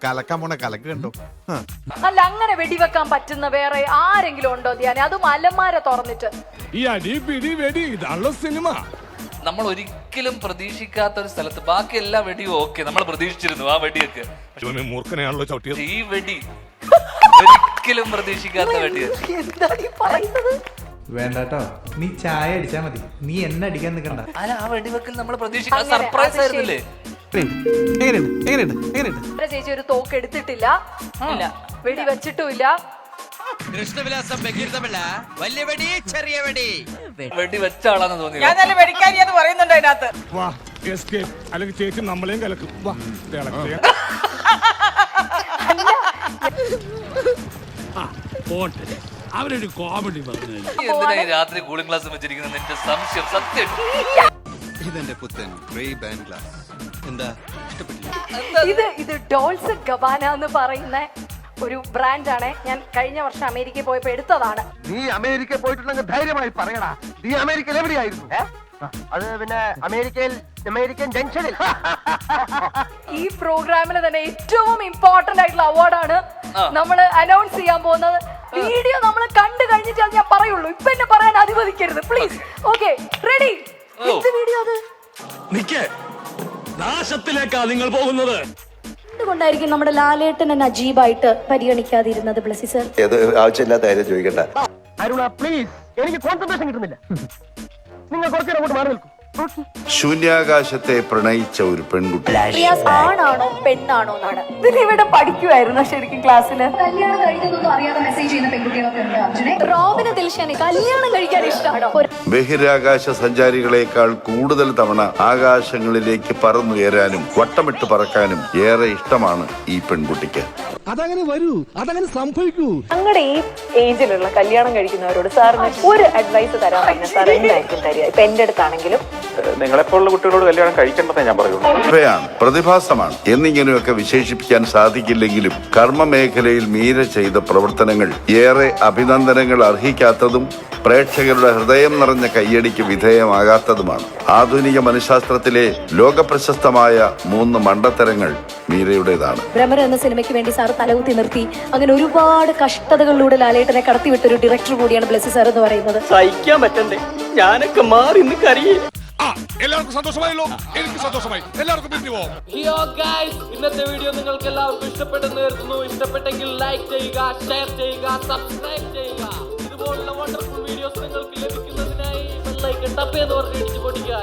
കലക്കാൻ പോണ കലക്ക് കണ്ടോ? അല്ല, അങ്ങനെ വെടിവെക്കാൻ പറ്റുന്ന വേറെ ആരെങ്കിലും ഉണ്ടോ ധ്യാനം? അതും അലമാര തുറന്നിട്ട് ഈ അടി പിടി വെടി ഇതാണല്ലോ സിനിമ. നമ്മൾ ഒരിക്കലും പ്രതീക്ഷിക്കാത്ത ഒരു സ്ഥലത്ത് ബാക്കി എല്ലാ വെടിയും ഓക്കെ, നമ്മൾ പ്രതീക്ഷിച്ചിരുന്നു ആ വെടിയൊക്കെ. മൂർഖനെയാണല്ലോ ചവിട്ടിയത്. ഈ വെടി ഒരിക്കലും പ്രതീക്ഷിക്കാത്ത വെടിയാണ്. എന്താണ് ഈ പറയുന്നത്? വേണ്ടട്ടോ, നീ ചായ അടിച്ചാ മതി, നീ എന്നെ അടിക്കാൻ നിൽക്കണ്ട. അല്ല, ആ വെടിവെക്കൽ നമ്മൾ പ്രതീക്ഷിക്കാത്ത സർപ്രൈസ് ആയിരുന്നില്ലേ? ചേച്ചി ഒരു തോക്ക് എടുത്തിട്ടില്ല, വെടി വെച്ചിട്ടുമില്ല. കൃഷ്ണവിലാസം ബഹിർദമല്ല, വലിയ വെടി ചെറിയ വെടി. വെടി വെച്ച ആളാന്ന് തോന്നി. ഞാൻ നല്ല വെടിക്കാരിയെന്ന് പറയുന്നുണ്ട് അതിനകത്ത്. വാ എസ്കേപ്പ്, അല്ലെങ്കിൽ ചേച്ചി നമ്മളെയും കലക്കും. വാ അവരൊരു കോമഡി പറഞ്ഞു. എന്തിനാ ഈ രാത്രി കൂളിംഗ് ഗ്ലാസ് വെച്ചിരിക്കുന്നത്? നിന്റെ സംശയം സത്യം. ഇതെന്റെ പുത്തൻ റേ-ബാൻ ഗ്ലാസ്. എന്താ ഇഷ്ടപ്പെട്ടില്ല? ഇത് ഡോൾസ് ഗബാന എന്ന് പറയുന്ന ഒരു ബ്രാൻഡാണ്. ഞാൻ കഴിഞ്ഞ വർഷം അമേരിക്കയിൽ പോയപ്പോ എടുത്തതാണ്. നീ അമേരിക്ക പോയിട്ടുണ്ടെങ്കിൽ ധൈര്യമായി പറയടാ. നീ അമേരിക്കയിൽ എവിടെയായിരുന്നു? അത് പിന്നെ അമേരിക്കൻ ജംഗ്ഷനിൽ. ഈ പ്രോഗ്രാമിന് തന്നെ ഏറ്റവും ഇമ്പോർട്ടന്റ് ആയിട്ടുള്ള അവാർഡാണ് നമ്മൾ അനൗൺസ് ചെയ്യാൻ പോകുന്നത്. വീഡിയോ നമ്മൾ കണ്ടു കഴിഞ്ഞിട്ട് അത് ഞാൻ പറയുള്ളൂ. ഇപ്പൊ എന്നെ പറയാൻ അനുവദിക്കരുത് പ്ലീസ്. Okay, ready? എന്ത് വീഡിയോ അത്? നാശത്തിലേക്കാ നിങ്ങൾ പോകുന്നത്. എന്തുകൊണ്ടായിരിക്കും നമ്മുടെ ലാലേട്ടനെ നജീബായിട്ട് പരിഗണിക്കാതിരുന്നത് ബ്ലസി സർ? ആവശ്യമില്ലാത്ത കാര്യം ചോദിക്കണ്ട. അരുണ പ്ലീസ്, എനിക്ക് കോൺസെൻട്രേഷൻ കിട്ടുന്നില്ല. നിങ്ങൾ കുറച്ചു അങ്ങോട്ട് മാറി നിൽക്കും. ശൂന്യാകാശത്തെ പ്രണയിച്ച ഒരു പെൺകുട്ടി. റിയാസ് ആണാണോ പെണ്ണാണോ എന്നാണ് ഇവിടെ പഠിക്കുമായിരുന്നു ശരിക്കും ക്ലാസ്സില്. കല്യാണം കഴിഞ്ഞതൊന്നും അറിയാതെ മെസ്സേജ് ചെയ്യുന്ന പെൺകുട്ടികളൊക്കെ ഉണ്ട് അർജുനെ. റോബിന് ദിൽഷാനെ കല്യാണം കഴിക്കാൻ ഇഷ്ടമാണോ? ബഹിരാകാശ സഞ്ചാരികളെക്കാൾ കൂടുതൽ തവണ ആകാശങ്ങളിലേക്ക് പറന്നുയരാനും വട്ടമിട്ട് പറക്കാനും ഏറെ ഇഷ്ടമാണ് ഈ പെൺകുട്ടിക്ക്. അതങ്ങനെ വരൂ, അതങ്ങനെ സംഭവിക്കൂ. ഞങ്ങളുടെ ഈ ഏജിലുള്ള കല്യാണം കഴിക്കുന്നവരോട് സാറിന് ഒരു അഡ്വൈസ് തരാൻ പറഞ്ഞാൽ സാർ എന്തായിരിക്കും തരിക? ഇപ്പൊ എന്റെ അടുത്താണെങ്കിലും നിങ്ങളെപ്പോലുള്ള കുട്ടികളോട് കല്യാണം കഴിക്കേണ്ടതേ ഞാൻ പറയുള്ളൂ. ഇവയാണ്, പ്രതിഭാസമാണ് എന്നിങ്ങനെയൊക്കെ വിശേഷിപ്പിക്കാൻ സാധിക്കില്ലെങ്കിലും കർമ്മമേഖലയിൽ മീര ചെയ്ത പ്രവർത്തനങ്ങൾ ഏറെ അഭിനന്ദനങ്ങൾ അർഹിക്കാത്തതും പ്രേക്ഷകരുടെ ഹൃദയം നിറഞ്ഞ കയ്യടിക്ക് വിധേയമാകാത്തതുമാണ്. ആധുനിക മനഃശാസ്ത്രത്തിലെ ലോകപ്രശസ്തമായ 3 മണ്ടത്തരങ്ങൾ മീരയുടേതാണ്. ഭ്രമർ എന്ന സിനിമയ്ക്ക് വേണ്ടി സാർ തലകുത്തി നിർത്തി അങ്ങനെ ഒരുപാട് കഷ്ടതകളിലൂടെ ലാലേട്ടനെ കടത്തിവിട്ടൊരു ഡയറക്ടർ കൂടിയാണ് ബ്ലസി സാർ എന്ന് പറയുന്നത്. സഹിക്കാൻ പറ്റണ്ടേ? ഞാനൊക്കെ മാറി നിന്ന് കരയില്ല. എല്ലാവർക്കും സന്തോഷമായല്ലോ? എനിക്ക് സന്തോഷമായി. എല്ലാവർക്കും പിരിഞ്ഞു പോവാം. ഇന്നത്തെ വീഡിയോ നിങ്ങൾക്ക് എല്ലാവർക്കും ഇഷ്ടപ്പെട്ടെന്ന് കരുതുന്നു. ഇഷ്ടപ്പെട്ടെങ്കിൽ ലൈക്ക് ചെയ്യുക, ഷെയർ ചെയ്യുക, സബ്സ്ക്രൈബ് ചെയ്യുക. ഇതുപോലുള്ള വണ്ടർഫുൾ വീഡിയോസ് നിങ്ങൾക്ക് ലഭിക്കുന്നതിനായി ബെൽ ഐക്കൺ ടപ്പ് ചെയ്ത് പറഞ്ഞ് ഇടിച്ചു പൊടിക്കുക.